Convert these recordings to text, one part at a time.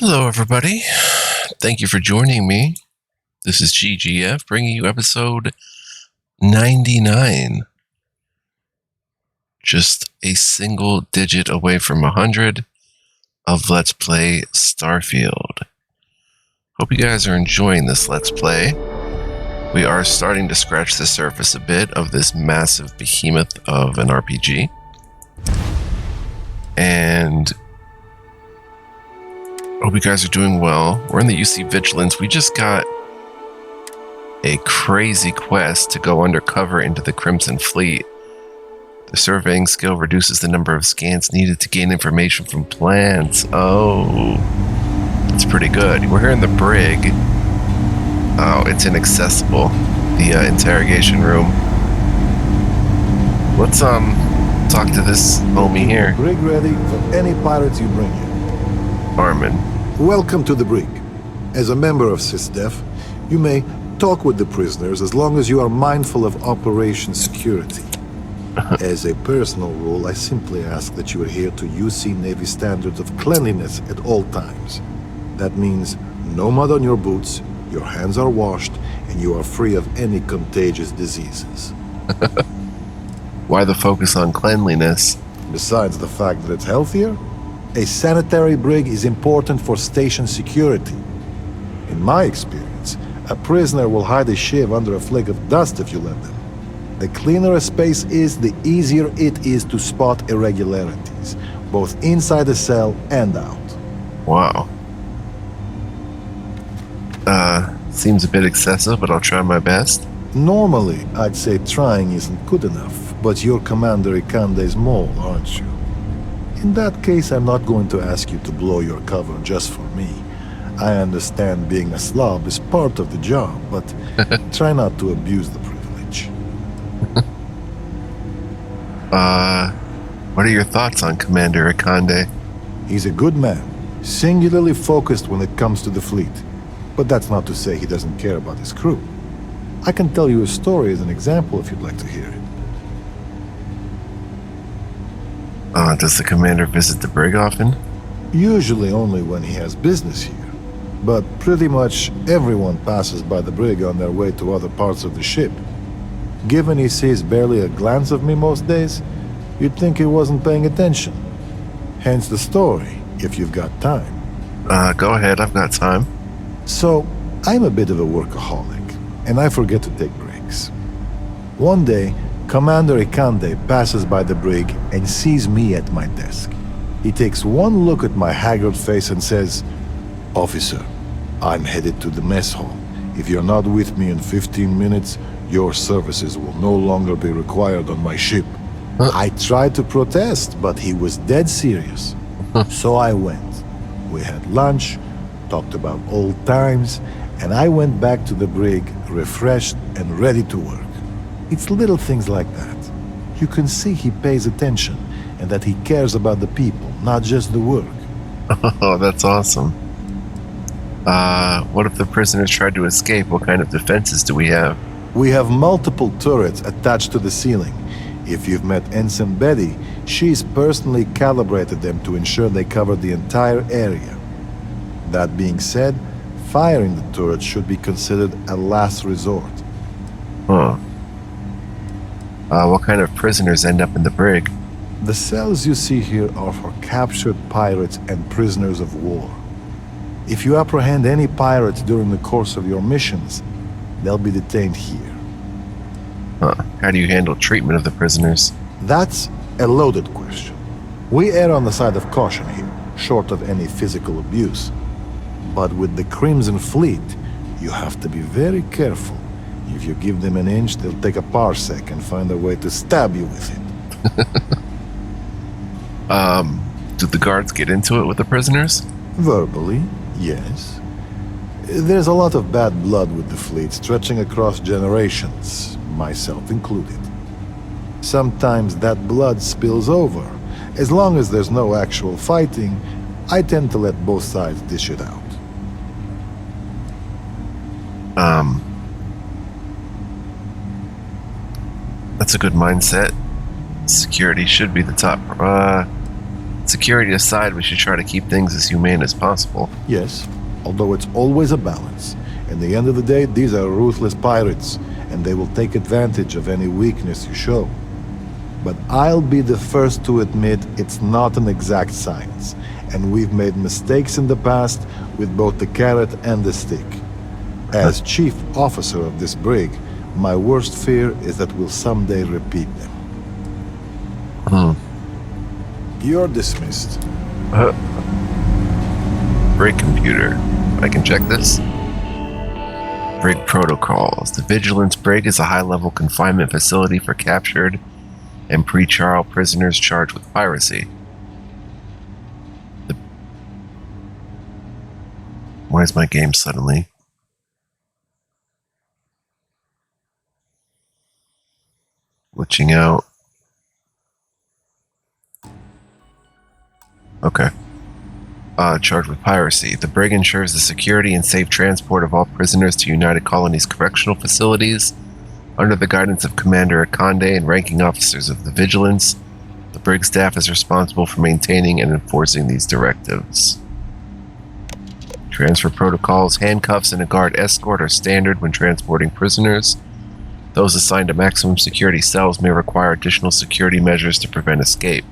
Hello, everybody. Thank you for joining me. This is GGF bringing you episode 99. Just a single digit away from 100 of Let's Play Starfield. Hope you guys are enjoying this Let's Play. We are starting to scratch the surface a bit of this massive behemoth of an RPG. And hope you guys are doing well. We're in the UC Vigilance. We just got a crazy quest to go undercover into the Crimson Fleet. The surveying skill reduces the number of scans needed to gain information from plants. Oh, that's pretty good. We're here in the brig. Oh, it's inaccessible. The interrogation room. Let's talk to this homie here. Brig ready for any pirates you bring here. Armin. Welcome to the brig. As a member of SysDef, you may talk with the prisoners as long as you are mindful of operation security. As a personal rule, I simply ask that you adhere to UC Navy standards of cleanliness at all times. That means no mud on your boots, your hands are washed, and you are free of any contagious diseases. Why the focus on cleanliness? Besides the fact that it's healthier, a sanitary brig is important for station security. In my experience, a prisoner will hide a shiv under a flake of dust if you let them. The cleaner a space is, the easier it is to spot irregularities, both inside the cell and out. Wow. Seems a bit excessive, but I'll try my best. Normally, I'd say trying isn't good enough, but you're Commander Ikande's mole, aren't you? In that case, I'm not going to ask you to blow your cover just for me. I understand being a slob is part of the job, but try not to abuse the privilege. What are your thoughts on Commander Ikande? He's a good man, singularly focused when it comes to the fleet. But that's not to say he doesn't care about his crew. I can tell you a story as an example if you'd like to hear it. Does the commander visit the brig often? Usually only when he has business here. But pretty much everyone passes by the brig on their way to other parts of the ship. Given he sees barely a glance of me most days, you'd think he wasn't paying attention. Hence the story, if you've got time. Go ahead, I've got time. So, I'm a bit of a workaholic, and I forget to take breaks. One day, Commander Ikande passes by the brig and sees me at my desk. He takes one look at my haggard face and says, "Officer, I'm headed to the mess hall. If you're not with me in 15 minutes, your services will no longer be required on my ship." I tried to protest, but he was dead serious. So I went. We had lunch, talked about old times, and I went back to the brig, refreshed and ready to work. It's little things like that. You can see he pays attention, and that he cares about the people, not just the work. Oh, that's awesome. What if the prisoners tried to escape? What kind of defenses do we have? We have multiple turrets attached to the ceiling. If you've met Ensign Betty, she's personally calibrated them to ensure they cover the entire area. That being said, firing the turret should be considered a last resort. Huh. What kind of prisoners end up in the brig? The cells you see here are for captured pirates and prisoners of war. If you apprehend any pirates during the course of your missions, they'll be detained here. Huh. How do you handle treatment of the prisoners? That's a loaded question. We err on the side of caution here, short of any physical abuse. But with the Crimson Fleet, you have to be very careful. If you give them an inch, they'll take a parsec and find a way to stab you with it. Do the guards get into it with the prisoners? Verbally, yes. There's a lot of bad blood with the fleet, stretching across generations, myself included. Sometimes that blood spills over. As long as there's no actual fighting, I tend to let both sides dish it out. That's a good mindset. Security should be the top. Security aside, we should try to keep things as humane as possible. Yes, although it's always a balance. In the end of the day, these are ruthless pirates, and they will take advantage of any weakness you show. But I'll be the first to admit it's not an exact science, and we've made mistakes in the past with both the carrot and the stick. As chief officer of this brig, my worst fear is that we'll someday repeat them. You're dismissed. Brig computer. I can check this. Brig protocols. The Vigilance Brig is a high-level confinement facility for captured and pre-trial prisoners charged with piracy. Why is my game suddenly? Glitching out. Okay. Charged with piracy. The brig ensures the security and safe transport of all prisoners to United Colonies correctional facilities. Under the guidance of Commander Akande and ranking officers of the Vigilance, the brig staff is responsible for maintaining and enforcing these directives. Transfer protocols. Handcuffs and a guard escort are standard when transporting prisoners. Those assigned to maximum security cells may require additional security measures to prevent escape.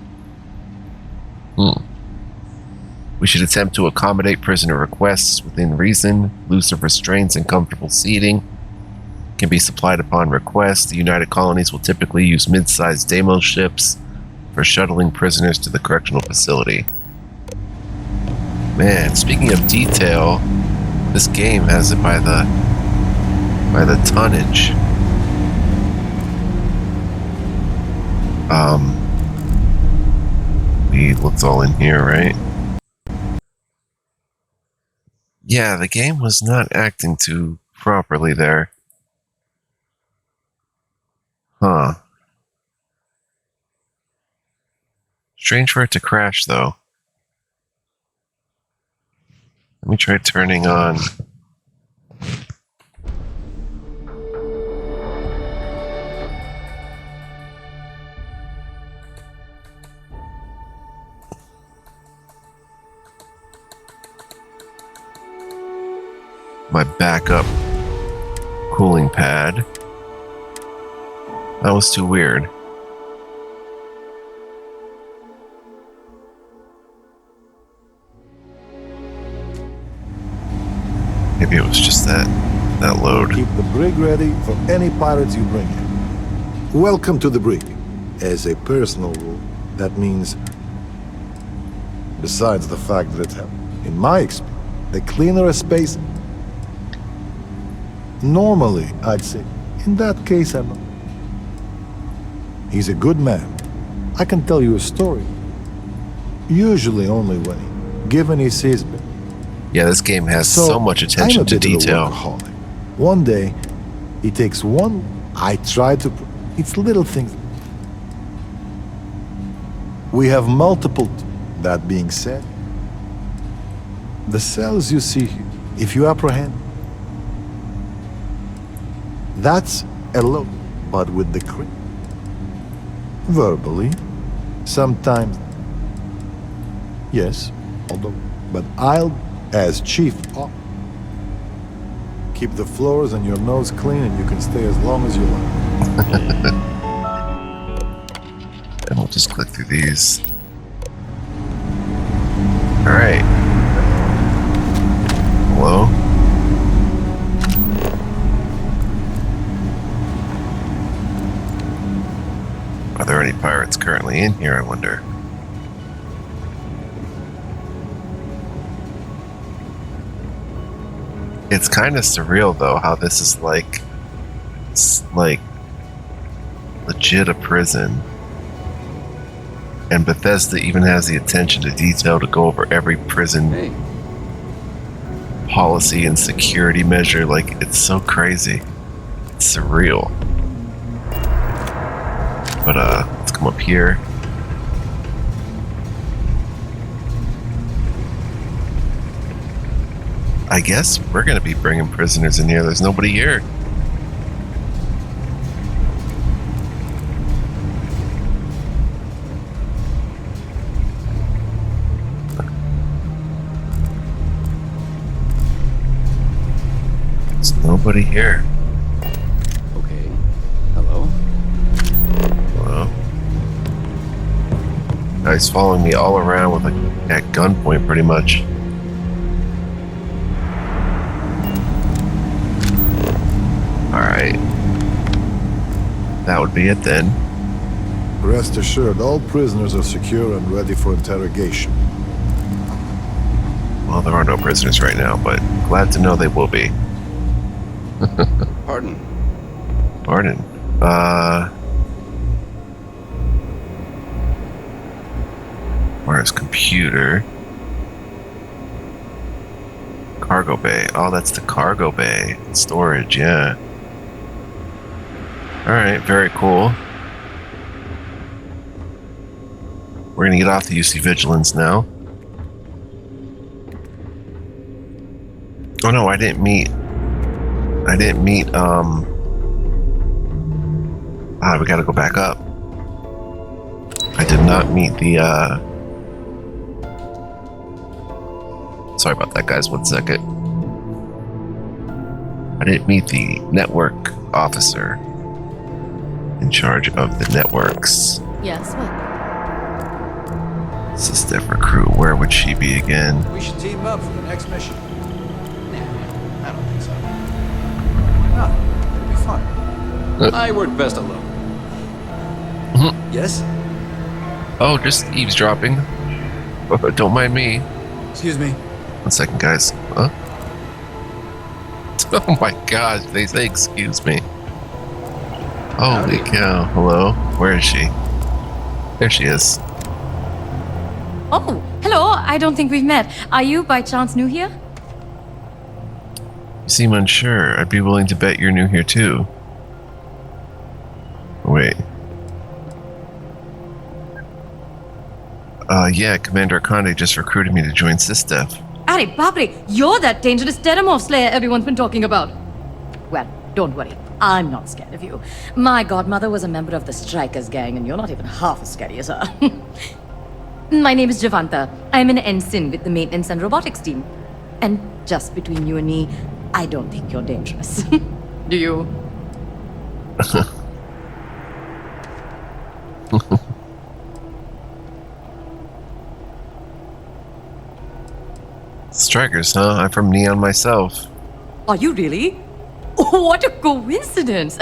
We should attempt to accommodate prisoner requests within reason. Looser restraints and comfortable seating can be supplied upon request. The United Colonies will typically use mid-sized Deimos ships for shuttling prisoners to the correctional facility. Man, speaking of detail, this game has it by the tonnage. We looked all in here, right? Yeah, the game was not acting too properly there. Huh. Strange for it to crash, though. Let me try turning on... my backup cooling pad. That was too weird. Maybe it was just that load. Keep the brig ready for any pirates you bring in. Welcome to the brig. As a personal rule, that means, besides the fact that, in my experience, the cleaner a space. Normally, I'd say, in that case, I'm not. He's a good man. I can tell you a story. Usually only when given he sees me. Yeah, this game has so much attention to detail. I'm a bit of a workaholic. One day, he takes one. I try to. It's little things. We have multiple. That being said, the cells you see here, if you apprehend, that's a lot, but with the crit. Verbally, sometimes, yes, although, but I'll, as chief, keep the floors and your nose clean and you can stay as long as you like. And we'll just click through these. Alright. Hello? Are there any pirates currently in here, I wonder? It's kind of surreal, though, how this is like legit a prison. And Bethesda even has the attention to detail to go over every prison policy and security measure. Like, it's so crazy. It's surreal. But let's come up here. I guess we're gonna be bringing prisoners in here. There's nobody here. There's nobody here. Okay. Hello? Hello? Guy's following me all around with at gunpoint, pretty much. Alright. That would be it then. Rest assured, all prisoners are secure and ready for interrogation. Well, there are no prisoners right now, but glad to know they will be. Pardon. Pardon. Where's computer? Cargo bay. Oh, that's the cargo bay. Storage, yeah. Alright, very cool. We're gonna get off the UC Vigilance now. Oh no, I didn't meet, we gotta go back up. I did not meet the, sorry about that, guys, 1 second. I didn't meet the network officer in charge of the networks. Yes, what? This is their recruit. Where would she be again? We should team up for the next mission. Nah, I don't think so. Why not? It'll be fun. I work best alone. Yes? Oh, just eavesdropping. Don't mind me. Excuse me. 1 second, guys. Huh? Oh my gosh, they say excuse me. Holy cow. Hello? Where is she? There she is. Oh, hello. I don't think we've met. Are you by chance new here? You seem unsure. I'd be willing to bet you're new here too. Wait. Yeah, Commander Akande just recruited me to join SysDef. Are Babri, you're that dangerous Terramorph slayer everyone's been talking about. Well, don't worry. I'm not scared of you. My godmother was a member of the Strikers gang, and you're not even half as scary as her. My name is Javanta. I'm an ensign with the maintenance and robotics team. And just between you and me, I don't think you're dangerous. Do you? Strikers, huh? I'm from Neon myself. Are you really? Oh, what a coincidence!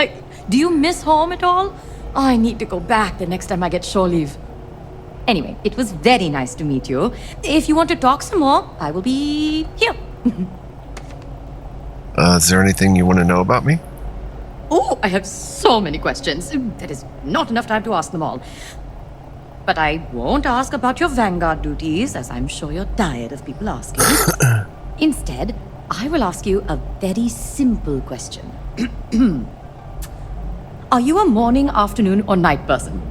Do you miss home at all? I need to go back the next time I get shore leave. Anyway, it was very nice to meet you. If you want to talk some more, I will be here. Is there anything you want to know about me? Oh, I have so many questions. There is not enough time to ask them all. But I won't ask about your Vanguard duties, as I'm sure you're tired of people asking. Instead, I will ask you a very simple question. Are you a morning, afternoon, or night person?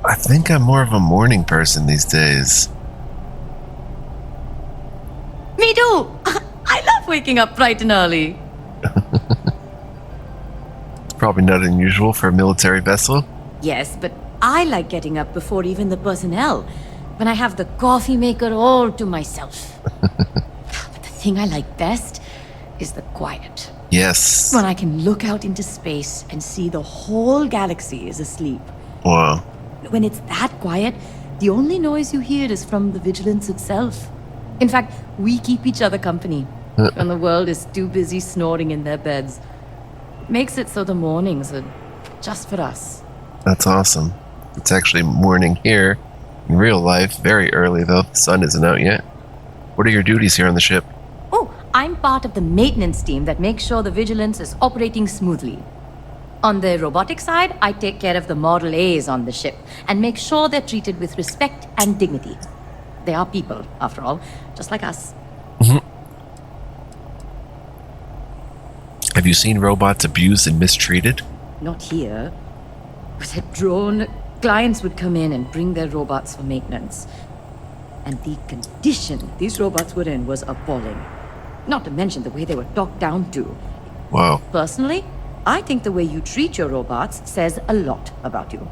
I think I'm more of a morning person these days. Me too! I love waking up bright and early. It's probably not unusual for a military vessel. Yes, but I like getting up before even the personnel, when I have the coffee maker all to myself. But the thing I like best is the quiet. Yes. When I can look out into space and see the whole galaxy is asleep. Wow. When it's that quiet, the only noise you hear is from the Vigilance itself. In fact, we keep each other company when the world is too busy snoring in their beds. Makes it so the mornings are just for us. That's awesome. It's actually morning here in real life, very early though. The sun isn't out yet. What are your duties here on the ship? Oh, I'm part of the maintenance team that makes sure the Vigilance is operating smoothly. On the robotic side, I take care of the Model A's on the ship and make sure they're treated with respect and dignity. They are people, after all, just like us. Have you seen robots abused and mistreated? Not here. With a drone, clients would come in and bring their robots for maintenance. And the condition these robots were in was appalling. Not to mention the way they were talked down to. Wow. Personally, I think the way you treat your robots says a lot about you.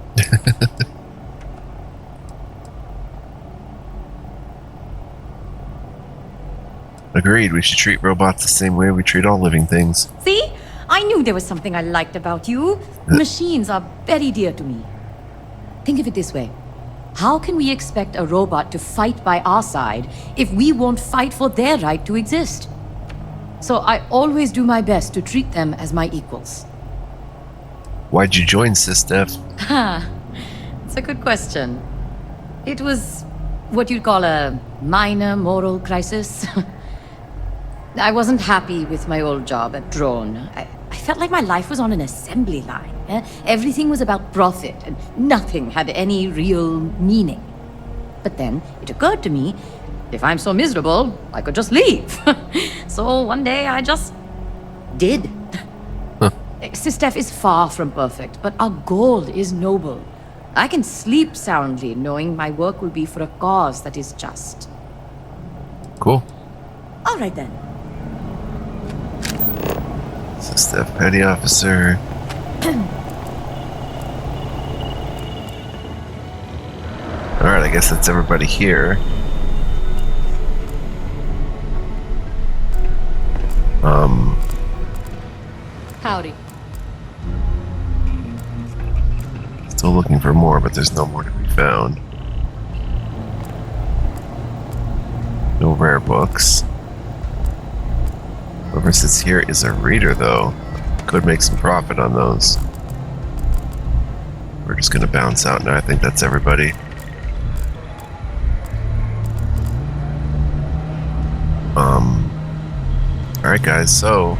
Agreed, we should treat robots the same way we treat all living things. See? I knew there was something I liked about you. Machines are very dear to me. Think of it this way. How can we expect a robot to fight by our side if we won't fight for their right to exist? So I always do my best to treat them as my equals. Why'd you join, SysDef? It's a good question. It was what you'd call a minor moral crisis. I wasn't happy with my old job at Drone. I felt like my life was on an assembly line. Everything was about profit, and nothing had any real meaning. But then it occurred to me, if I'm so miserable, I could just leave. So one day I just did. SysDef is far from perfect, but our goal is noble. I can sleep soundly knowing my work will be for a cause that is just. Cool. All right then. SysDef Petty Officer. Alright, I guess that's everybody here. Howdy. Still looking for more, but there's no more to be found. No rare books. Whoever sits here is a reader, though. Could make some profit on those. We're just gonna bounce out now. I think that's everybody. Alright guys, so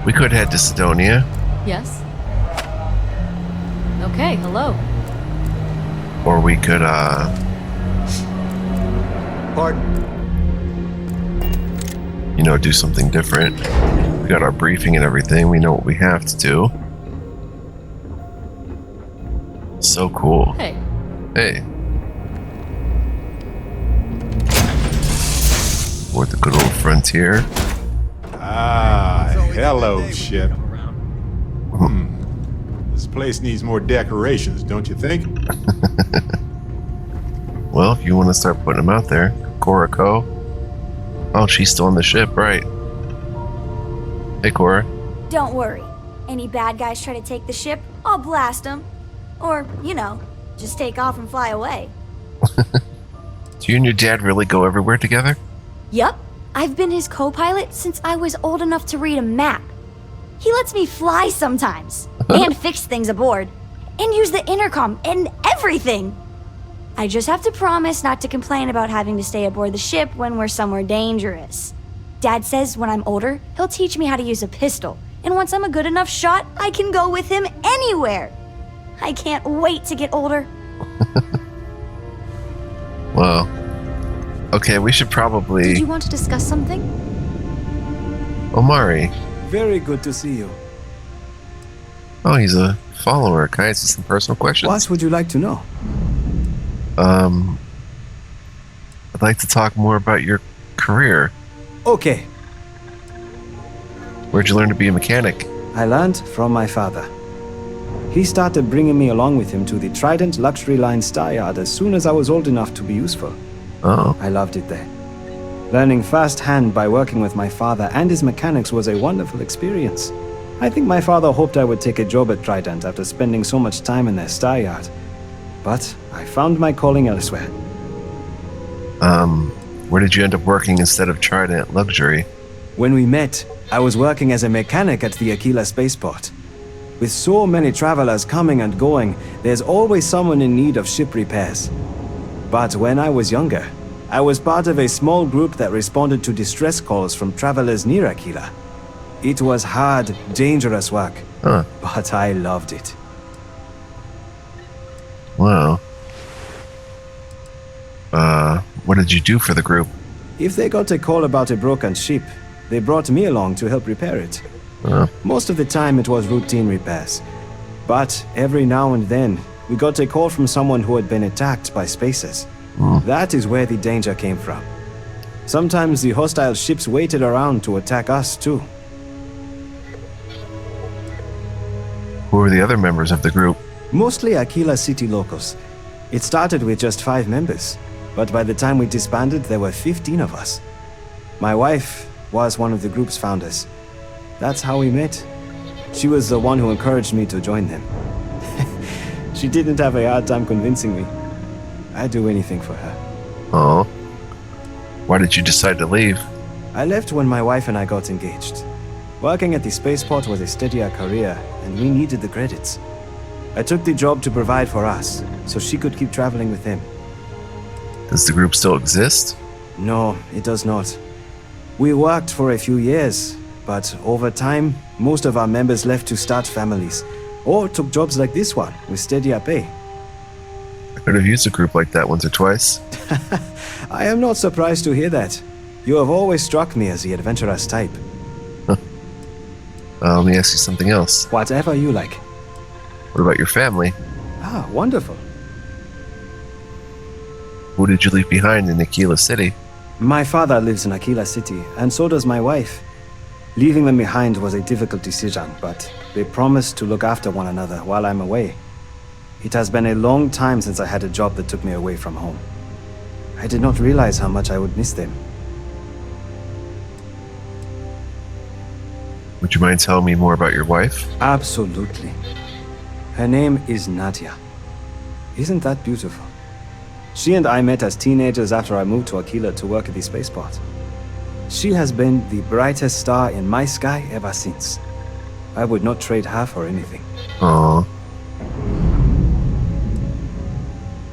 we could head to Sidonia. Yes? Okay, hello. Or we could Pardon? you know, do something different. We got our briefing and everything. We know what we have to do. So cool. Hey. Hey. Or the good old frontier. Ah, hello, ship. This place needs more decorations, don't you think? Well, if you want to start putting them out there. Cora Coe. Oh, she's still on the ship, right. Hey, Cora. Don't worry. Any bad guys try to take the ship, I'll blast them. Or, you know, just take off and fly away. Do you and your dad really go everywhere together? Yup. I've been his co-pilot since I was old enough to read a map. He lets me fly sometimes, and fix things aboard, and use the intercom and everything. I just have to promise not to complain about having to stay aboard the ship when we're somewhere dangerous. Dad says when I'm older, he'll teach me how to use a pistol, and once I'm a good enough shot, I can go with him anywhere. I can't wait to get older. Well, okay, we should probably... Did you want to discuss something? Omari. Very good to see you. Oh, he's a follower. Can I ask you some personal questions? What would you like to know? I'd like to talk more about your career. Okay, Where'd you learn to be a mechanic? I learned from my father. He started bringing me along with him to the Trident Luxury Line Star Yard as soon as I was old enough to be useful. Oh, I loved it there. Learning firsthand by working with my father and his mechanics was a wonderful experience. I think my father hoped I would take a job at Trident after spending so much time in their star yard. But I found my calling elsewhere. where did you end up working instead of Trident Luxury? When we met, I was working as a mechanic at the Aquila spaceport. With so many travelers coming and going, there's always someone in need of ship repairs. But when I was younger, I was part of a small group that responded to distress calls from travelers near Aquila. It was hard, dangerous work, but I loved it. Wow. What did you do for the group? If they got a call about a broken ship, they brought me along to help repair it. Most of the time it was routine repairs. But every now and then, we got a call from someone who had been attacked by spacers. That is where the danger came from. Sometimes the hostile ships waited around to attack us too. Who were the other members of the group? Mostly Aquila City locals. It started with just 5 members, but by the time we disbanded, there were 15 of us. My wife was one of the group's founders. That's how we met. She was the one who encouraged me to join them. She didn't have a hard time convincing me. I'd do anything for her. Oh. Why did you decide to leave? I left when my wife and I got engaged. Working at the spaceport was a steadier career, and we needed the credits. I took the job to provide for us, so she could keep traveling with him. Does the group still exist? No, it does not. We worked for a few years, but over time, most of our members left to start families, or took jobs like this one, with steadier pay. I could have used a group like that once or twice. I am not surprised to hear that. You have always struck me as the adventurous type. Let me ask you something else. Whatever you like. What about your family? Ah, wonderful. Who did you leave behind in Aquila City? My father lives in Aquila City, and so does my wife. Leaving them behind was a difficult decision, but they promised to look after one another while I'm away. It has been a long time since I had a job that took me away from home. I did not realize how much I would miss them. Would you mind telling me more about your wife? Absolutely. Her name is Nadia. Isn't that beautiful? She and I met as teenagers after I moved to Aquila to work at the spaceport. She has been the brightest star in my sky ever since. I would not trade her for anything. Aww.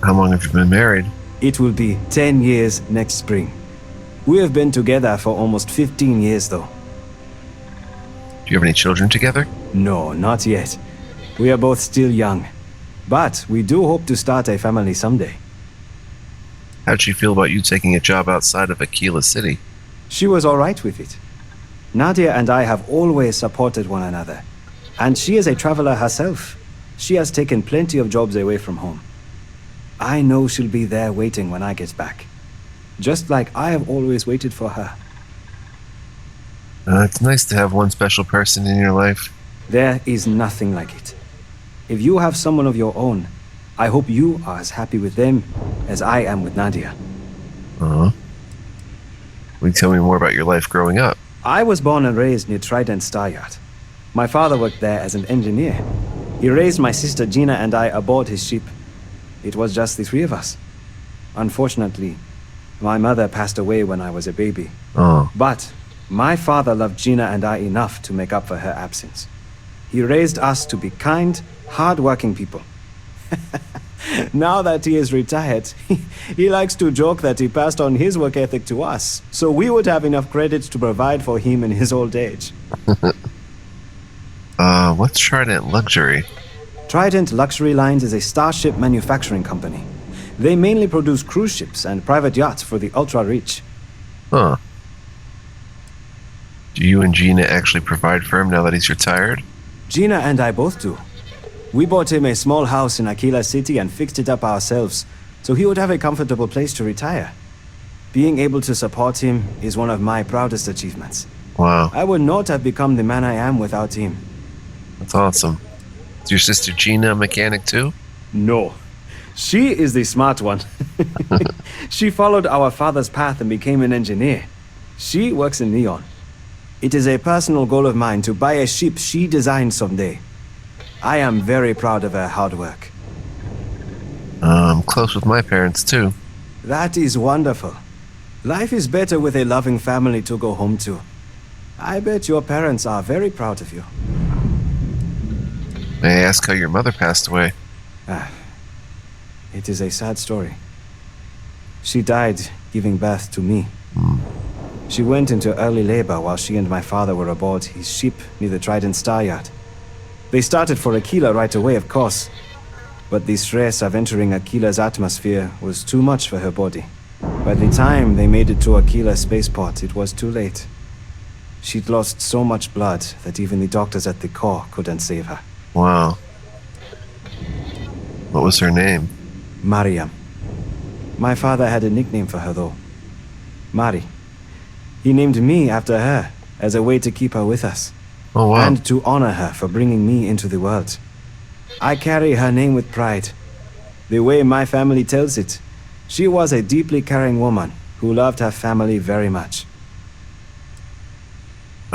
How long have you been married? It will be 10 years next spring. We have been together for almost 15 years though. Do you have any children together? No, not yet. We are both still young. But we do hope to start a family someday. How'd she feel about you taking a job outside of Aquila City? She was alright with it. Nadia and I have always supported one another. And she is a traveler herself. She has taken plenty of jobs away from home. I know she'll be there waiting when I get back. Just like I have always waited for her. It's nice to have one special person in your life. There is nothing like it. If you have someone of your own, I hope you are as happy with them as I am with Nadia. Will you tell me more about your life growing up? I was born and raised near Trident Star Yard. My father worked there as an engineer. He raised my sister Gina and I aboard his ship. It was just the three of us. Unfortunately, my mother passed away when I was a baby. Oh. But my father loved Gina and I enough to make up for her absence. He raised us to be kind, hard-working people. Now that he is retired, he likes to joke that he passed on his work ethic to us, so we would have enough credits to provide for him in his old age. What's Trident Luxury? Trident Luxury Lines is a starship manufacturing company. They mainly produce cruise ships and private yachts for the ultra-rich. Huh. Do you and Gina actually provide for him now that he's retired? Gina and I both do. We bought him a small house in Aquila City and fixed it up ourselves, so he would have a comfortable place to retire. Being able to support him is one of my proudest achievements. Wow. I would not have become the man I am without him. That's awesome. Is your sister Gina a mechanic too? No. She is the smart one. She followed our father's path and became an engineer. She works in Neon. It is a personal goal of mine to buy a ship she designed someday. I am very proud of her hard work. I'm close with my parents too. That is wonderful. Life is better with a loving family to go home to. I bet your parents are very proud of you. May I ask how your mother passed away? It is a sad story. She died giving birth to me. She went into early labor while she and my father were aboard his ship near the Trident Star Yard. They started for Aquila right away, of course. But the stress of entering Aquila's atmosphere was too much for her body. By the time they made it to Aquila spaceport, it was too late. She'd lost so much blood that even the doctors at the core couldn't save her. Wow. What was her name? Mariam. My father had a nickname for her, though. Mari. He named me after her, as a way to keep her with us. Oh, wow. And to honor her for bringing me into the world. I carry her name with pride. The way my family tells it, she was a deeply caring woman who loved her family very much.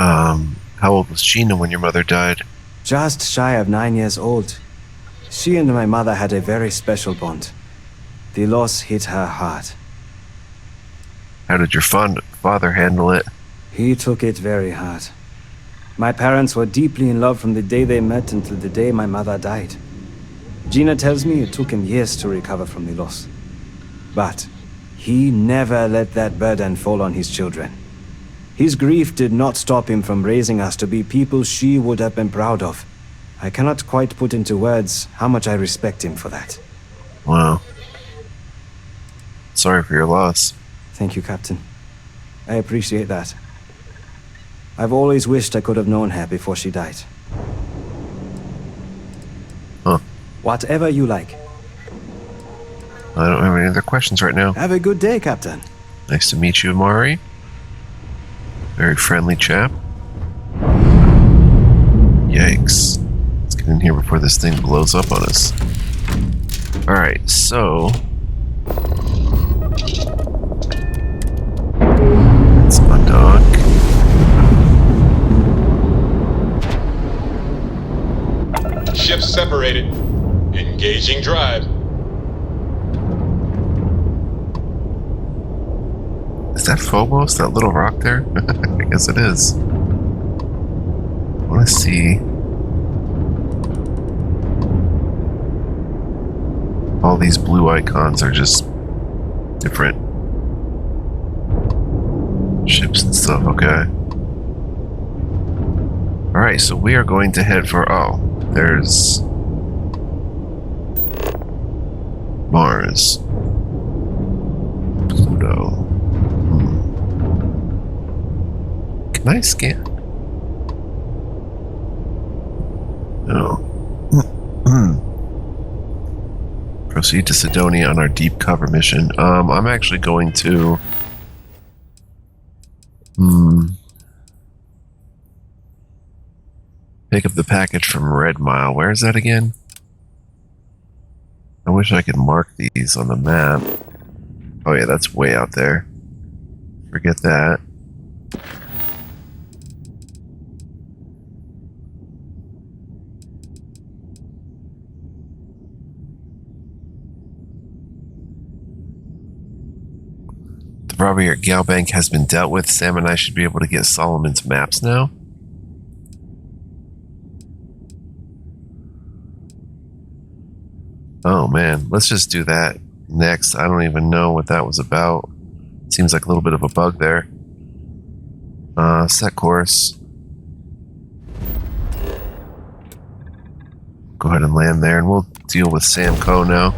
How old was Gina when your mother died? Just shy of 9 years old. She and my mother had a very special bond. The loss hit her hard. How did your father handle it? He took it very hard. My parents were deeply in love from the day they met until the day my mother died. Gina tells me it took him years to recover from the loss. But he never let that burden fall on his children. His grief did not stop him from raising us to be people she would have been proud of. I cannot quite put into words how much I respect him for that. Wow. Sorry for your loss. Thank you, Captain. I appreciate that. I've always wished I could have known her before she died. Huh. Whatever you like. I don't have any other questions right now. Have a good day, Captain. Nice to meet you, Mari. Very friendly chap. Yikes. Let's get in here before this thing blows up on us. Alright, so... Let's undock. Ships separated. Engaging drive. Is that Phobos, that little rock there? I guess it is. I want to see. All these blue icons are just different ships and stuff, okay. Alright, so we are going to head for, there's Mars. Pluto. Can I scan? No. Proceed to Sidonia on our deep cover mission. I'm actually going to... pick up the package from Red Mile. Where is that again? I wish I could mark these on the map. Oh yeah, that's way out there. Forget that. The robbery at Galbank has been dealt with. Sam and I should be able to get Solomon's maps now. Oh man, let's just do that next. I don't even know what that was about. Seems like a little bit of a bug there. Set course. Go ahead and land there, and we'll deal with Sam Coe now.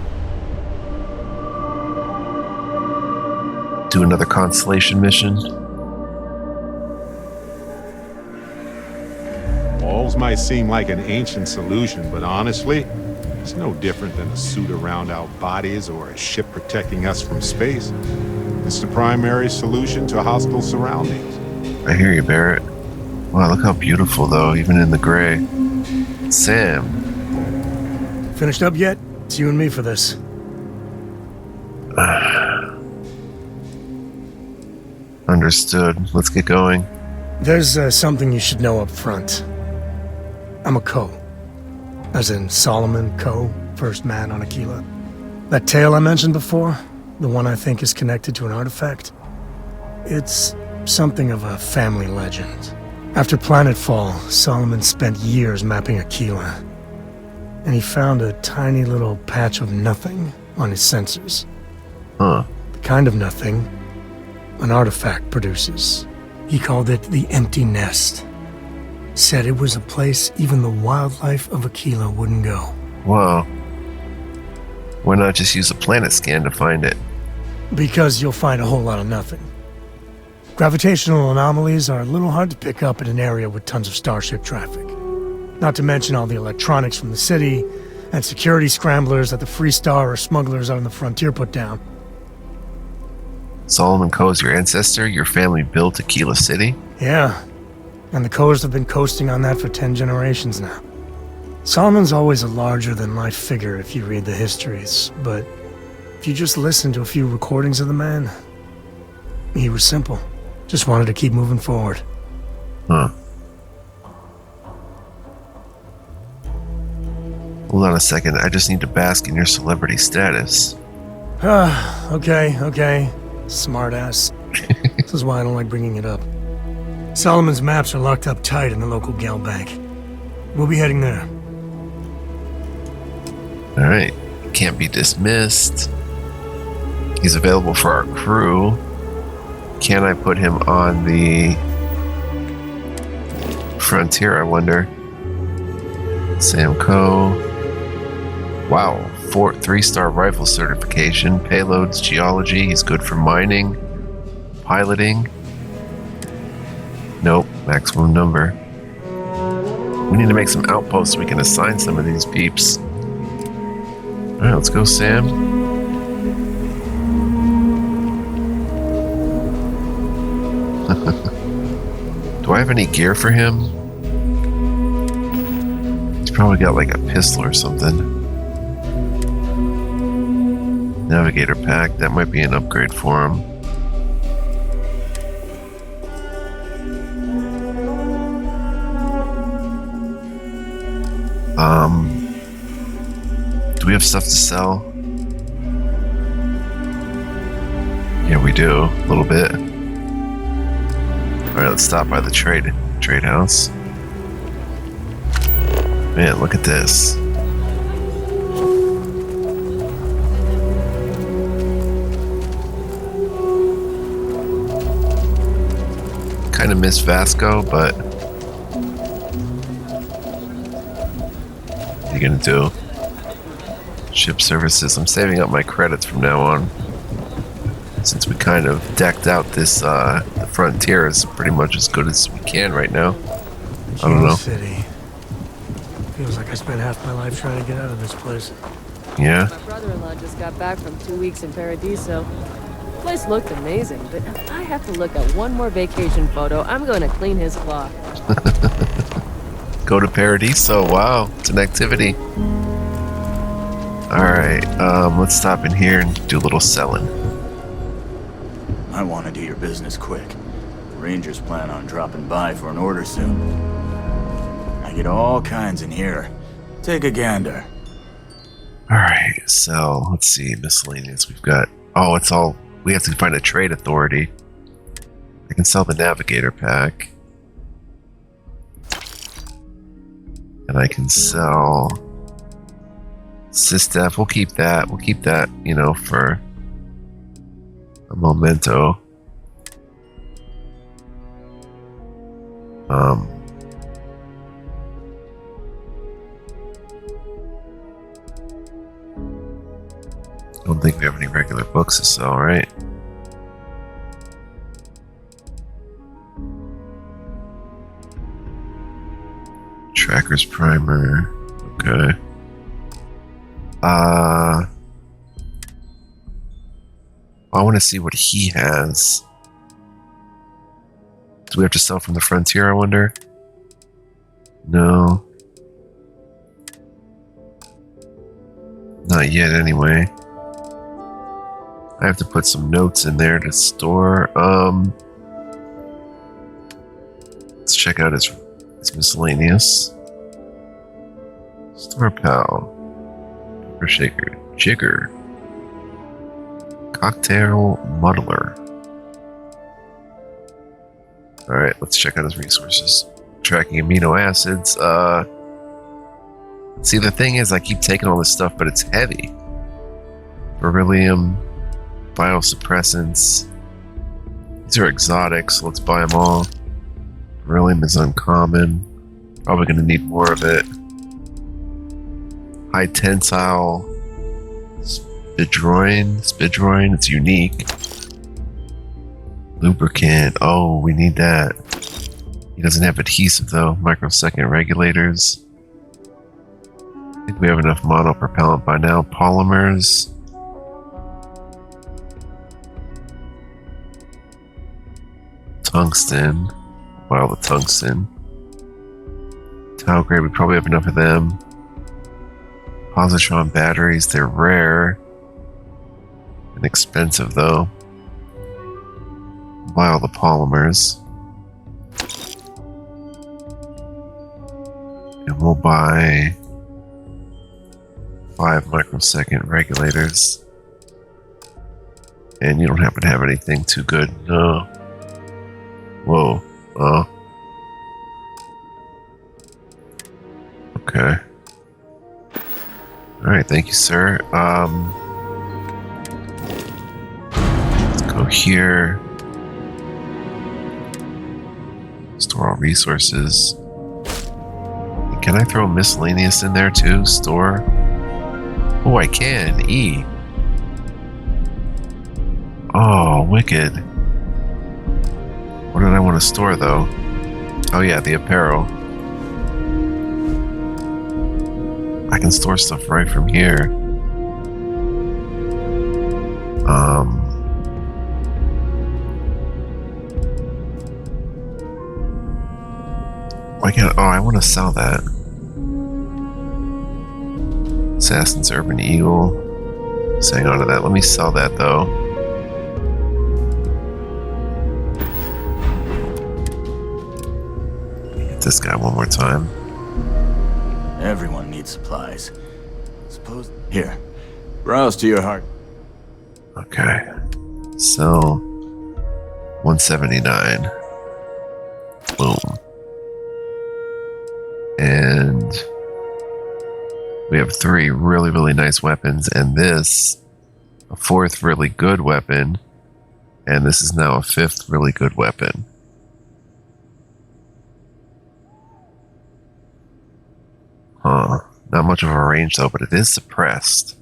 Do another constellation mission. Walls might seem like an ancient solution, but honestly, it's no different than a suit around our bodies or a ship protecting us from space. It's the primary solution to hostile surroundings. I hear you, Barrett. Wow, look how beautiful, though, even in the gray. Sam. Finished up yet? It's you and me for this. Understood. Let's get going. There's something you should know up front. I'm a Coe. As in Solomon Coe, first man on Aquila. That tale I mentioned before, the one I think is connected to an artifact, it's something of a family legend. After Planetfall, Solomon spent years mapping Aquila, and he found a tiny little patch of nothing on his sensors. Huh. The kind of nothing an artifact produces. He called it the Empty Nest. Said it was a place even the wildlife of Aquila wouldn't go. Wow. Why not just use a planet scan to find it? Because you'll find a whole lot of nothing. Gravitational anomalies are a little hard to pick up in an area with tons of starship traffic. Not to mention all the electronics from the city and security scramblers that the Free Star or smugglers out on the frontier put down. Solomon Coe's your ancestor? Your family built Aquila City? Yeah. And the Coes have been coasting on that for 10 generations now. Solomon's always a larger-than-life figure if you read the histories, but if you just listen to a few recordings of the man, he was simple. Just wanted to keep moving forward. Huh. Hold on a second. I just need to bask in your celebrity status. Okay. Smartass. This is why I don't like bringing it up. Solomon's maps are locked up tight in the local gal bank. We'll be heading there. Alright. Can't be dismissed. He's available for our crew. Can I put him on the frontier, I wonder? Sam Coe. Wow. 3-star rifle certification. Payloads, geology. He's good for mining. Piloting. Nope. Maximum number. We need to make some outposts so we can assign some of these peeps. Alright, let's go, Sam. Do I have any gear for him? He's probably got like a pistol or something. Navigator pack, that might be an upgrade for him. Do we have stuff to sell? Yeah, we do. A little bit. Alright, let's stop by the trade house. Man, look at this. Kind of miss Vasco, but what are you gonna do? Ship services. I'm saving up my credits from now on, since we kind of decked out this the frontier is pretty much as good as we can right now. I don't know. City. Feels like I spent half my life trying to get out of this place. Yeah. My brother-in-law just got back from 2 weeks in Paradiso. The place looked amazing, but if I have to look at one more vacation photo, I'm going to clean his clock. Go to Paradiso. Wow, it's an activity. Alright, let's stop in here and do a little selling. I want to do your business quick. The Rangers plan on dropping by for an order soon. I get all kinds in here. Take a gander. Alright, so let's see, miscellaneous. We've got, oh, it's all, we have to find a trade authority. I can sell the navigator pack. And I can sell Systef. We'll keep that. We'll keep that, you know, for a memento. Don't think we have any regular books to sell, right? Tracker's primer. Okay. I want to see what he has. Do we have to sell from the frontier, I wonder? No. Not yet, anyway. I have to put some notes in there to store. Let's check out his miscellaneous. Store pal. Pepper shaker. Jigger. Cocktail muddler. Alright, let's check out his resources. Tracking amino acids. See, the thing is, I keep taking all this stuff, but it's heavy. Beryllium. Biosuppressants. These are exotic, so let's buy them all. Beryllium is uncommon. Probably going to need more of it. High tensile spidroin. It's unique. Lubricant. Oh, we need that. He doesn't have adhesive though. Microsecond regulators. I think we have enough monopropellant by now. Polymers. Tungsten. Wow, the tungsten. Tau grade, we probably have enough of them. Positron batteries, they're rare. And expensive though. Buy all the polymers. we'll buy 5 microsecond regulators. And you don't happen to have anything too good? No. Whoa. Oh. Okay. Alright, thank you, sir. Let's go here. Store all resources. Can I throw miscellaneous in there too? Store? Oh, I can. E. Oh, wicked. What did I want to store though? Oh yeah, the apparel. I can store stuff right from here. I want to sell that. Assassin's Urban Eagle. Let's hang on to that. Let me sell that though. Hit this guy one more time. Everyone needs supplies. Suppose... Here. Browse to your heart. Okay. So... 179. Boom. And... we have 3 really, really nice weapons, and this... a 4th really good weapon. And this is now a 5th really good weapon. Huh. Not much of a range though, but it is suppressed.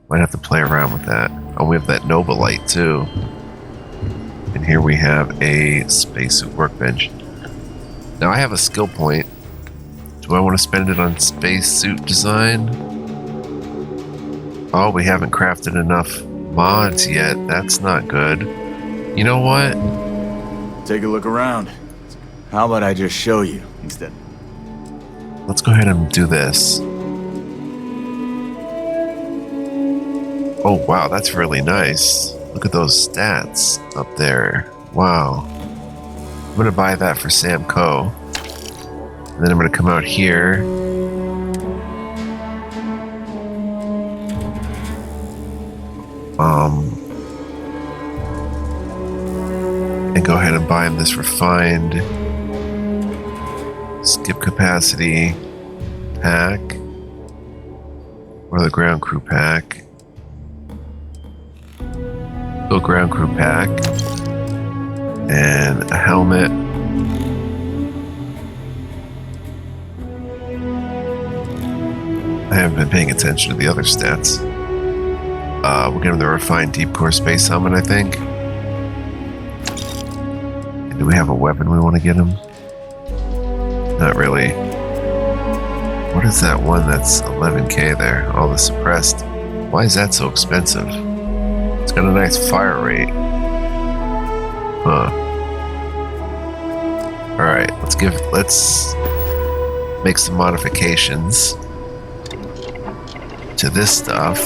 Might have to play around with that. Oh, we have that Nobolite too. And here we have a spacesuit workbench. Now I have a skill point. Do I want to spend it on spacesuit design? Oh, we haven't crafted enough mods yet. That's not good. You know what? Take a look around. How about I just show you instead? Let's go ahead and do this. Oh, wow, that's really nice. Look at those stats up there. Wow. I'm going to buy that for Sam Coe. And then I'm going to come out here. And go ahead and buy him this refined skip capacity pack, or the ground crew pack. Go ground crew pack, and a helmet. I haven't been paying attention to the other stats. We'll get him the refined deep core space helmet, I think. And do we have a weapon we want to get him? Not really. What is that one that's 11k there? All the suppressed. Why is that so expensive? It's got a nice fire rate. Huh. Alright, let's make some modifications to this stuff.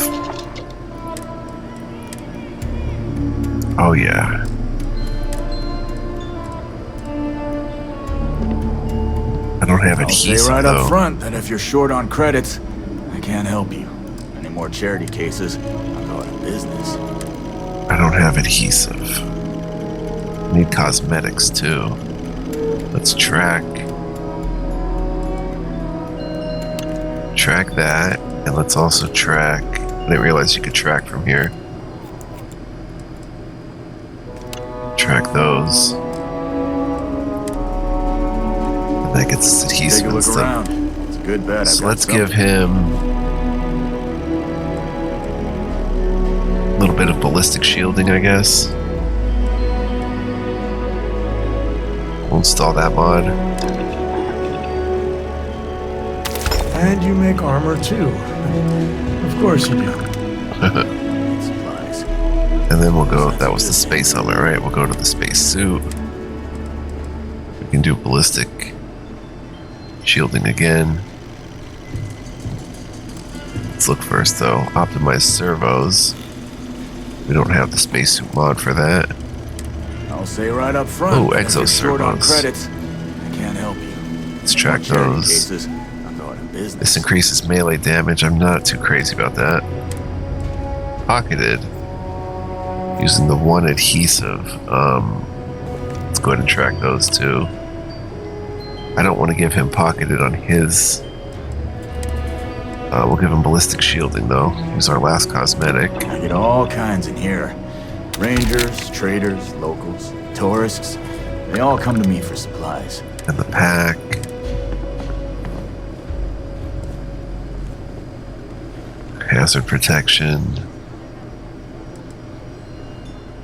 Oh yeah. I don't have adhesive, I'll say right though. up front that if you're short on credits, I can't help you. Any more charity cases, I'll go out of business. I don't have adhesive. I need cosmetics, too. Let's track that, and let's also track... I didn't realize you could track from here. Track those. That gets us adhesive. Take a look stuff. around. It's a good bet. So let's give him a little bit of ballistic shielding, I guess. We'll install that mod. And you make armor too. Of course you do. And then we'll go, that was the space helmet, right? We'll go to the space suit. We can do ballistic shielding again. Let's look first though. Optimize servos. We don't have the spacesuit mod for that. I'll say right up front. Oh, if you're short on exoservos. credits, I can't help you. Let's track Charity those. cases, business. This increases melee damage. I'm not too crazy about that. Pocketed. Using the one adhesive. Let's go ahead and track those two. I don't want to give him pocketed on his. We'll give him ballistic shielding though. He's our last cosmetic. I get all kinds in here. Rangers, traders, locals, tourists. They all come to me for supplies. And the pack. Hazard protection.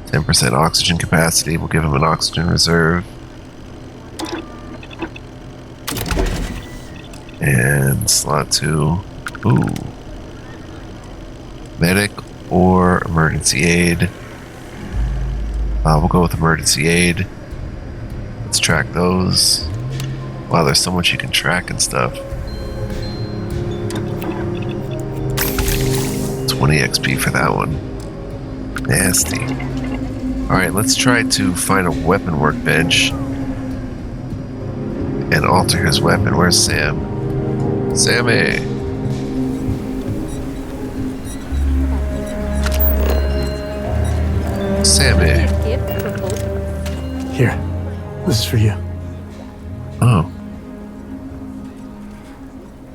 10% oxygen capacity. We'll give him an oxygen reserve. And slot 2. Ooh. Medic or emergency aid. We'll go with emergency aid. Let's track those. Wow, there's so much you can track and stuff. 20 XP for that one. Nasty. Alright, let's try to find a weapon workbench and alter his weapon. Where's Sam? Sammy! Sammy. Here. This is for you. Oh.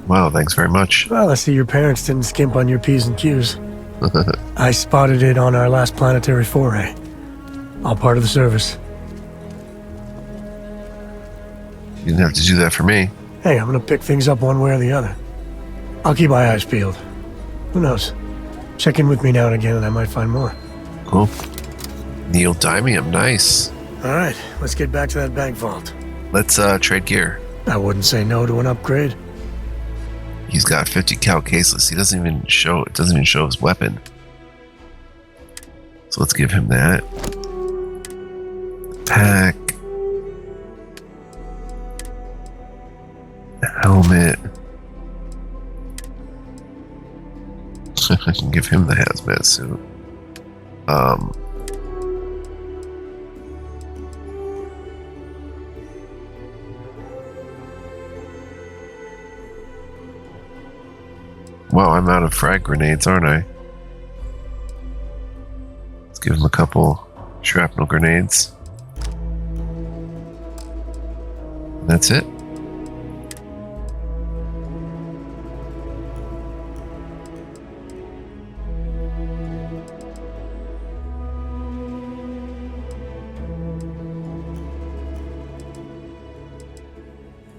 Wow, thanks very much. Well, I see your parents didn't skimp on your P's and Q's. I spotted it on our last planetary foray. All part of the service. You didn't have to do that for me. Hey, I'm gonna pick things up one way or the other. I'll keep my eyes peeled. Who knows? Check in with me now and again and I might find more. Cool. Neodymium, nice. Alright, let's get back to that bank vault. Let's trade gear. I wouldn't say no to an upgrade. He's got 50 cal caseless. He doesn't even show his weapon. So let's give him that. Pack. Helmet. I can give him the hazmat suit. Wow, I'm out of frag grenades, aren't I? Let's give him a couple shrapnel grenades. And that's it.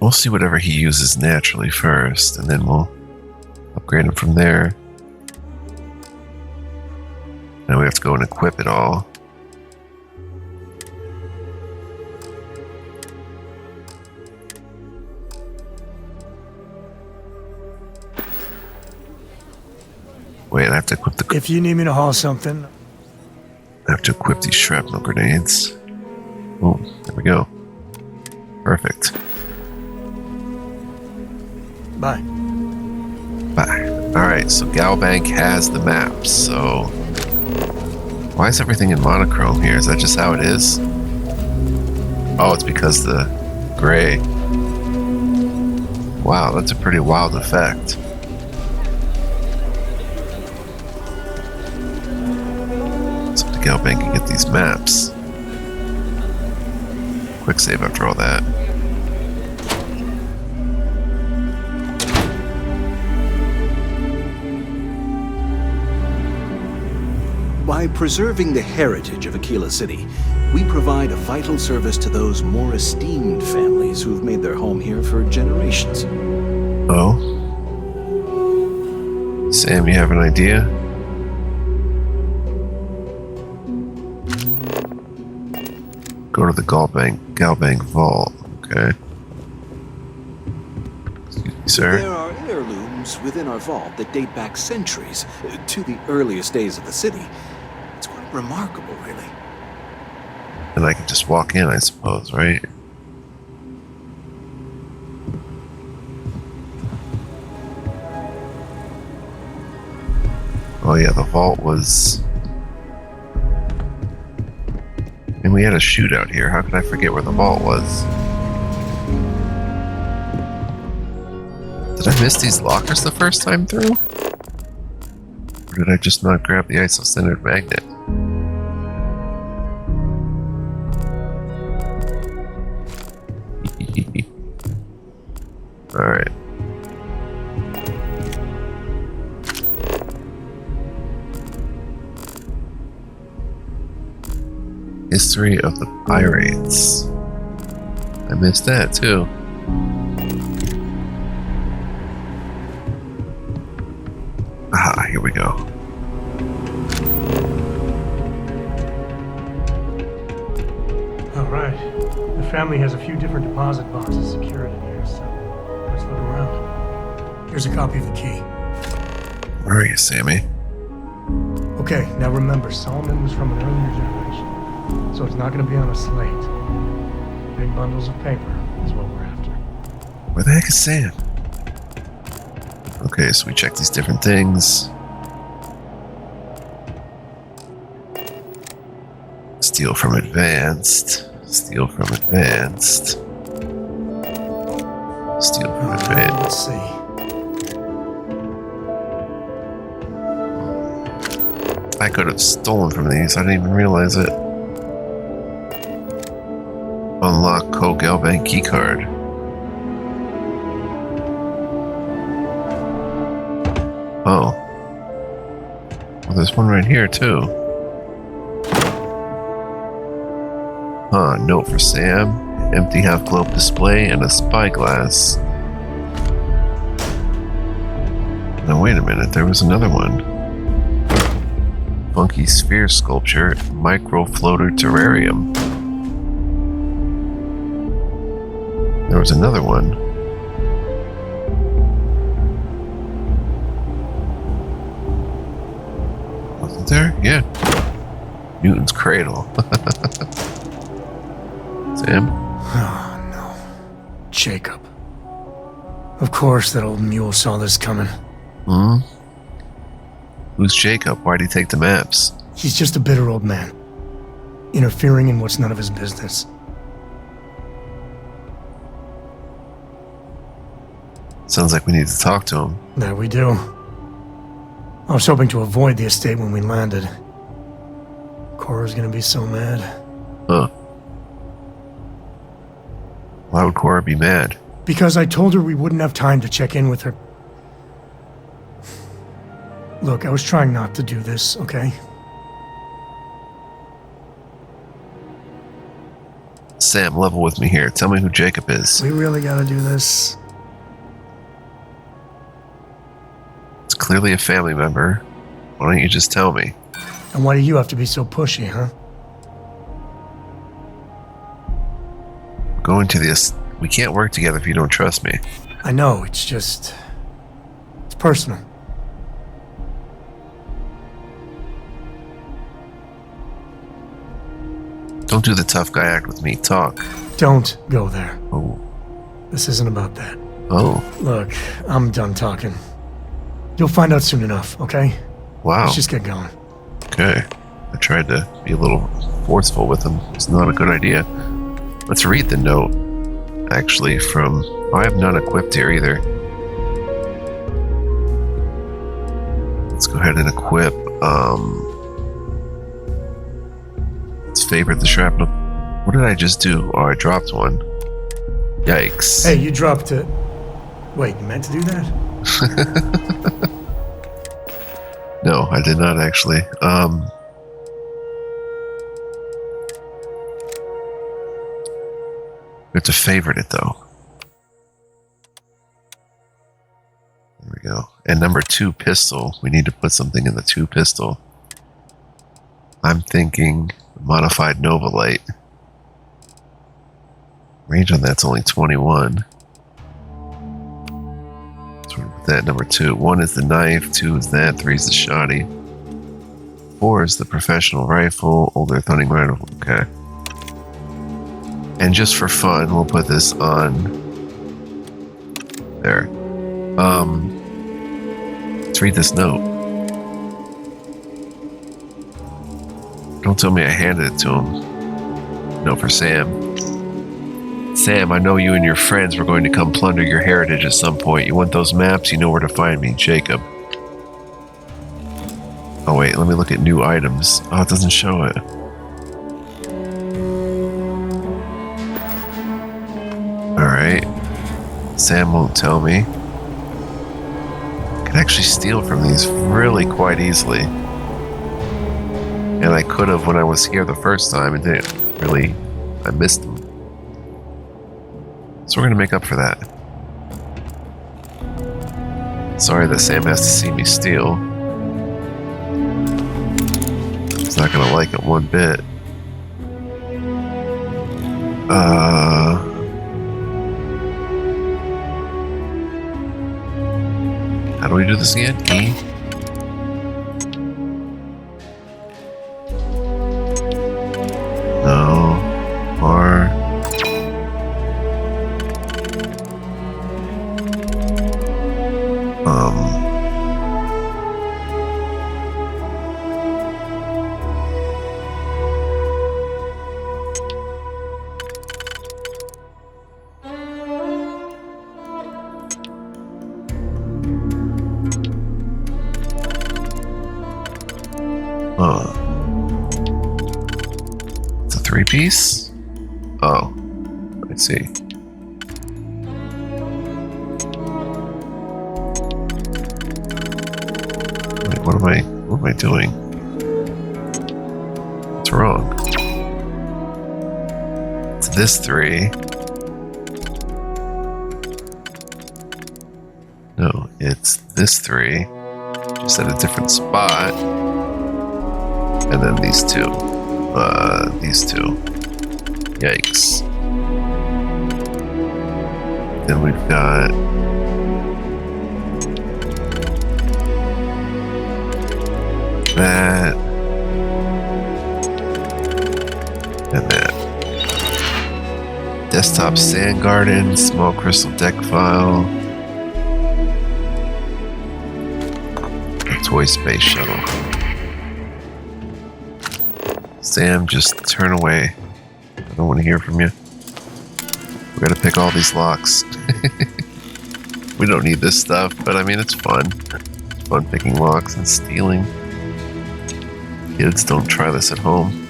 We'll see whatever he uses naturally first, and then we'll upgrade him from there. Now we have to go and equip it all. Wait, I have to equip the... If you need me to haul something... I have to equip these shrapnel grenades. Oh, there we go. Perfect. Bye. Bye. Alright, so Galbank has the map, so... Why is everything in monochrome here? Is that just how it is? Oh, it's because the gray. Wow, that's a pretty wild effect. So to Galbank can get these maps. Quick save after all that. By preserving the heritage of Aquila City, we provide a vital service to those more esteemed families who've made their home here for generations. Oh? Sam, you have an idea? Go to the Galbank Vault. Okay. Excuse me, sir. There are heirlooms within our vault that date back centuries, to the earliest days of the city. It's quite remarkable, really. And I can just walk in, I suppose, right? Oh yeah, the vault was... And we had a shootout here. How could I forget where the vault was? Did I I miss these lockers the first time through? Or did I just not grab the isocentered magnet? Alright. History of the Pirates. I missed that too. Aha, here we go. Alright. The family has a few different deposit boxes secured in here, so let's look around. Here's a copy of the key. Where are you, Sammy? Okay, now remember, Solomon was from an earlier generation, so it's not going to be on a slate. Big bundles of paper is what we're after. Where the heck is Sam? Okay, so we check these different things. Steal from advanced. Steal from advanced. Steal from advanced. Let's see. I could have stolen from these. I didn't even realize it. Unlock Coe Galbank keycard. Oh. Well, there's one right here, too. Huh, note for Sam. Empty half-globe display and a spyglass. Now, wait a minute. There was another one. Funky sphere sculpture, micro floater terrarium. There was another one. Wasn't there? Yeah. Newton's cradle. Sam? Oh, no. Jacob. Of course that old mule saw this coming. Hmm? Who's Jacob? Why'd he take the maps? He's just a bitter old man. Interfering in what's none of his business. Sounds like we need to talk to him. That we do. I was hoping to avoid the estate when we landed. Cora's gonna be so mad. Huh. Why would Cora be mad? Because I told her we wouldn't have time to check in with her. Look, I was trying not to do this, okay? Sam, level with me here. Tell me who Jacob is. We really gotta do this. It's clearly a family member. Why don't you just tell me? And why do you have to be so pushy, huh? Going to this. We can't work together if you don't trust me. I know, it's just... It's personal. Don't do the tough guy act with me. Talk. Don't go there. Oh. This isn't about that. Oh. Look, I'm done talking. You'll find out soon enough, okay? Wow. Let's just get going. Okay. I tried to be a little forceful with him. It's not a good idea. Let's read the note. Actually, from... Oh, I have none equipped here either. Let's go ahead and equip... Let's favorite the shrapnel. What did I just do? Oh, I dropped one. Yikes. Hey, you dropped it. Wait, you meant to do that? No, I did not actually. We have to favorite it though. There we go. And number 2 pistol. We need to put something in the 2 pistol. I'm thinking modified Nova Light. Range on that's only 21. So we'll put that number 2. 1 is the knife, 2 is that, 3 is the shoddy. 4 is the professional rifle, older hunting rifle. Okay. And just for fun, we'll put this on there. Let's read this note. Don't tell me I handed it to him. No, for Sam. Sam, I know you and your friends were going to come plunder your heritage at some point. You want those maps? You know where to find me, Jacob. Oh wait, let me look at new items. Oh, it doesn't show it. Alright. Sam won't tell me. I can actually steal from these really quite easily. And I could have when I was here the first time and didn't really... I missed them. So we're gonna make up for that. Sorry that Sam has to see me steal. He's not gonna like it one bit. How do we do this again? E? No. R. It's a 3-piece? Oh, I see. Wait, what am I doing? What's wrong? It's this 3. No, it's this 3. Just at a different spot. And then these two. These two. Yikes. Then we've got... that. And that. Desktop sand garden, small crystal deck file. A toy space shuttle. Sam, just turn away. I don't want to hear from you. We gotta pick all these locks. We don't need this stuff, but I mean, it's fun. It's fun picking locks and stealing. Kids, don't try this at home.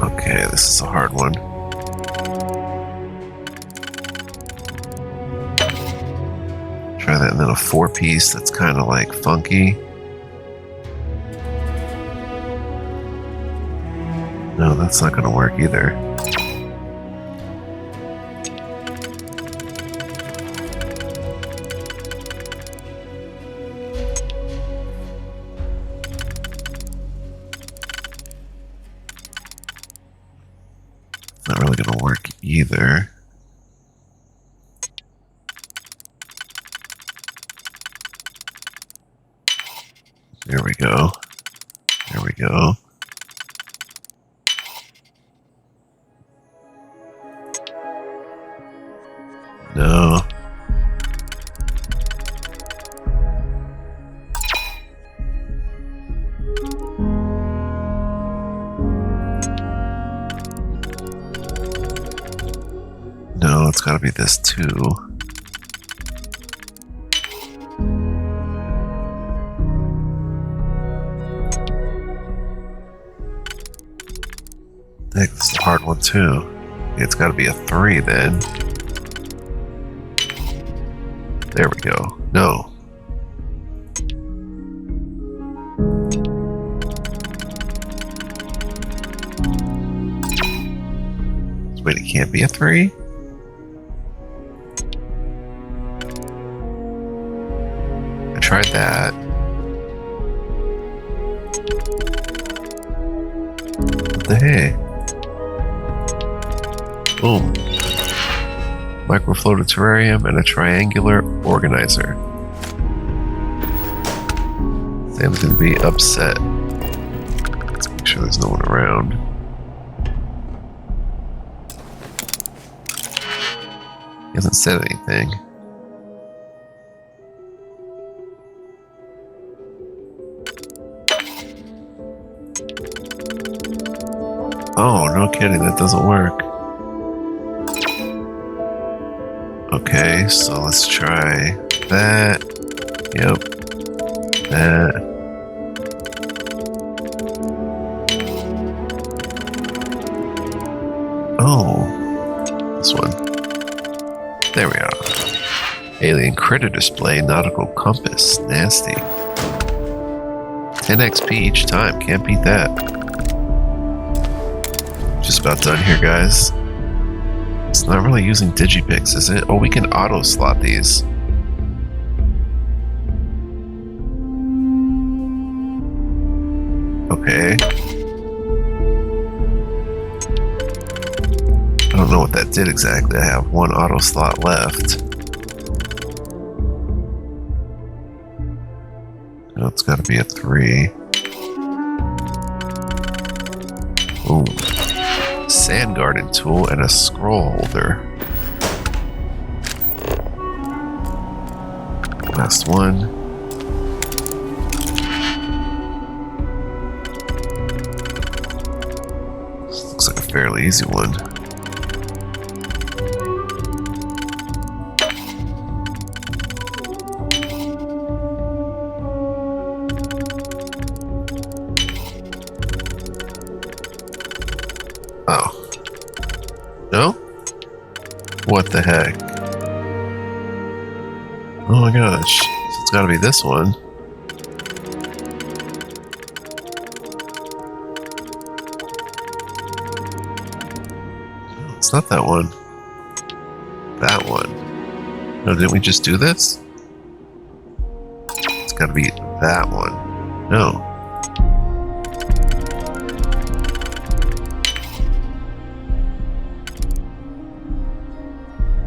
Okay, this is a hard one. Try that, and then a 4-piece that's kind of like funky. No, that's not going to work either. It's not really going to work either. There we go. There we go. No. No, it's gotta be this too. I think this is a hard one too. It's gotta be a 3 then. There we go. No. Wait, it can't be a 3? I tried that. What the heck? Boom. Microfloated terrarium and a triangular organizer. Sam's gonna be upset. Let's make sure there's no one around. He hasn't said anything. Oh, no kidding, that doesn't work. Okay, so let's try that. Yep. That. Oh, this one. There we are. Alien critter display, nautical compass. Nasty. 10 XP each time. Can't beat that. Just about done here, guys. It's not really using digipicks, is it? Oh, we can auto slot these. Okay. I don't know what that did exactly. I have one auto slot left. Oh, it's got to be a 3. Ooh. Sand garden tool and a scroll holder. Last one. This looks like a fairly easy one. Oh. No? What the heck? Oh my gosh. So it's gotta be this one. No, it's not that one. That one. No, didn't we just do this? It's gotta be that one. No.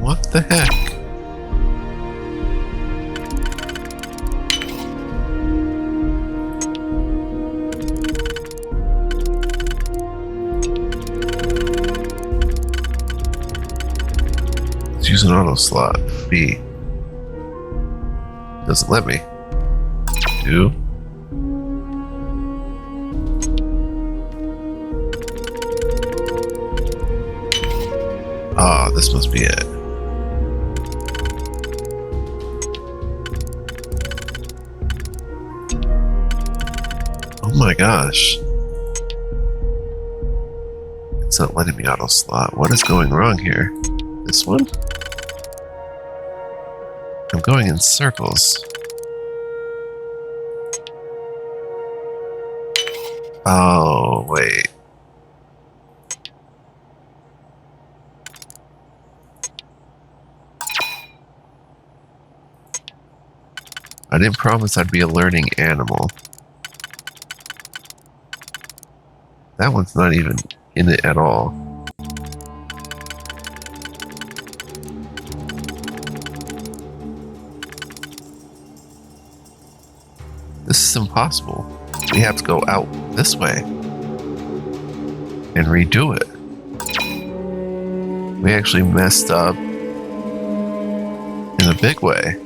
What the heck? Let's use an auto slot. B. Doesn't let me. 2. Ah, this must be it. Oh my gosh. It's not letting me auto slot. What is going wrong here? This one? I'm going in circles. Oh, wait. I didn't promise I'd be a learning animal. That one's not even in it at all. This is impossible. We have to go out this way and redo it. We actually messed up in a big way.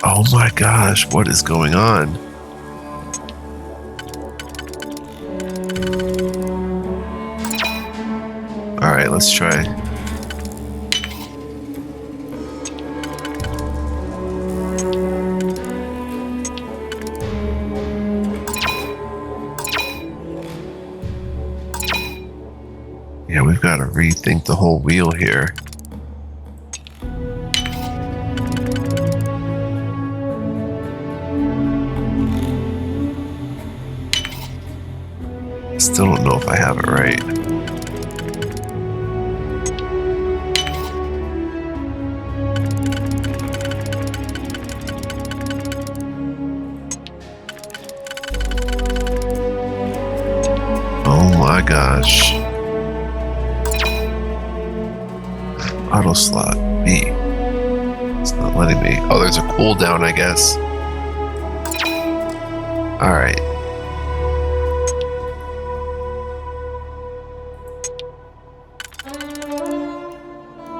Oh my gosh, what is going on? Alright, let's try. Yeah, we've got to rethink the whole wheel here. Still don't know if I have it right. Oh my gosh. Auto slot B. It's not letting me. Oh, there's a cooldown, I guess. Alright.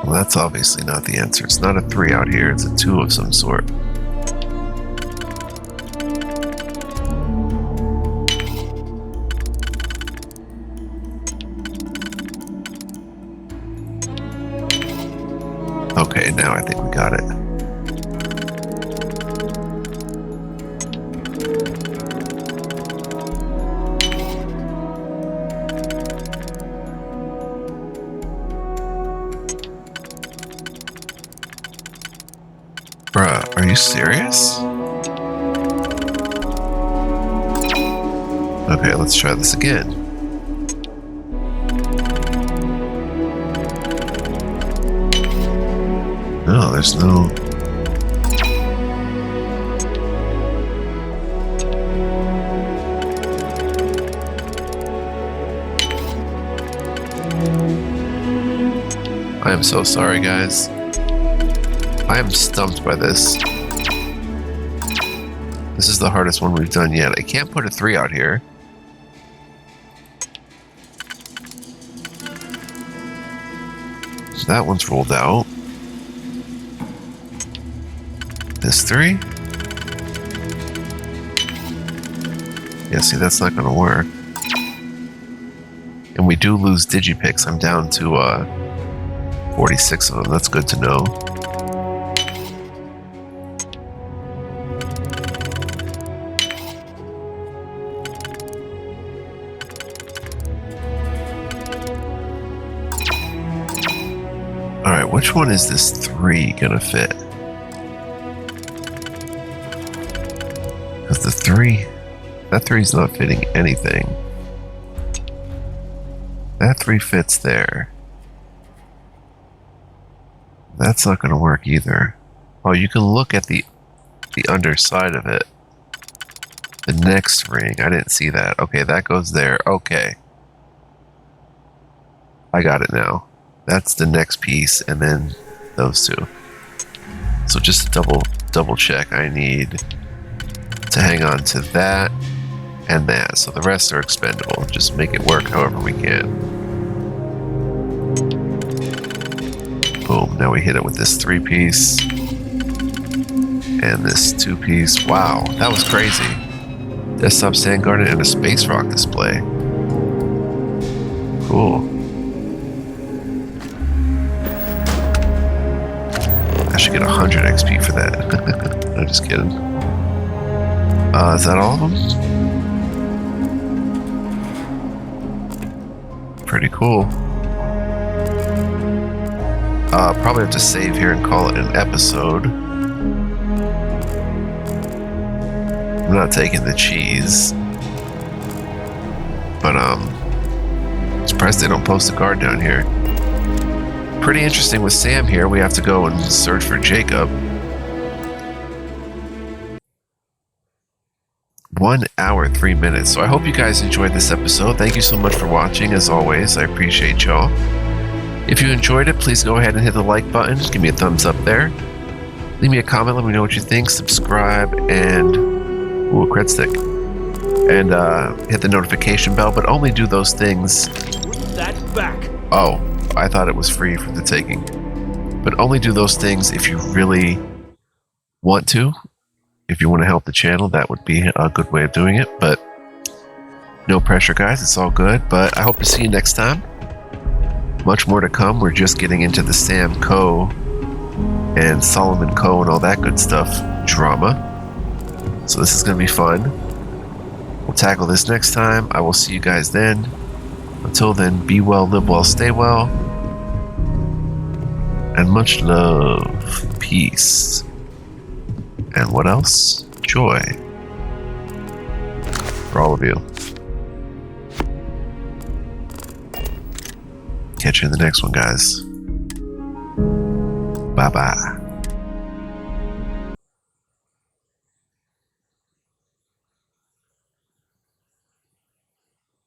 Well, that's obviously not the answer. It's not a 3 out here. It's a 2 of some sort. Okay, now I think we got it. Bruh, are you serious? Okay, let's try this again. No, there's no... I am so sorry, guys. I am stumped by this. This is the hardest one we've done yet. I can't put a 3 out here. So that one's rolled out. This 3? Yeah, see, that's not going to work. And we do lose digipicks. I'm down to 46 of them. That's good to know. Alright, which one is this 3 gonna fit? Because the 3... That 3's not fitting anything. That 3 fits there. That's not gonna work either. Oh, you can look at the underside of it. The next ring. I didn't see that. Okay, that goes there. Okay. I got it now. That's the next piece, and then those 2. So just double check. I need to hang on to that and that. So the rest are expendable. Just make it work however we can. Boom. Now we hit it with this 3-piece and this 2-piece. Wow, that was crazy. Desktop sand garden and a space rock display. Cool. I should get 100 XP for that. I'm just kidding. Is that all of them? Pretty cool. Probably have to save here and call it an episode. I'm not taking the cheese. But, I'm surprised they don't post a card down here. Pretty interesting with Sam here. We have to go and search for Jacob. 1 hour, 3 minutes. So I hope you guys enjoyed this episode. Thank you so much for watching. As always, I appreciate y'all. If you enjoyed it, please go ahead and hit the like button. Just give me a thumbs up there. Leave me a comment. Let me know what you think. Subscribe and... Ooh, a cred stick. And hit the notification bell, but only do those things... That back. Oh, I thought it was free for the taking. But only do those things if you really want to. If you want to help the channel, that would be a good way of doing it. But no pressure, guys. It's all good. But I hope to see you next time. Much more to come. We're just getting into the Sam Coe and Solomon Coe and all that good stuff drama. So this is going to be fun. We'll tackle this next time. I will see you guys then. Until then, be well, live well, stay well. And much love. Peace. And what else? Joy. For all of you. Catch you in the next one, guys. Bye-bye.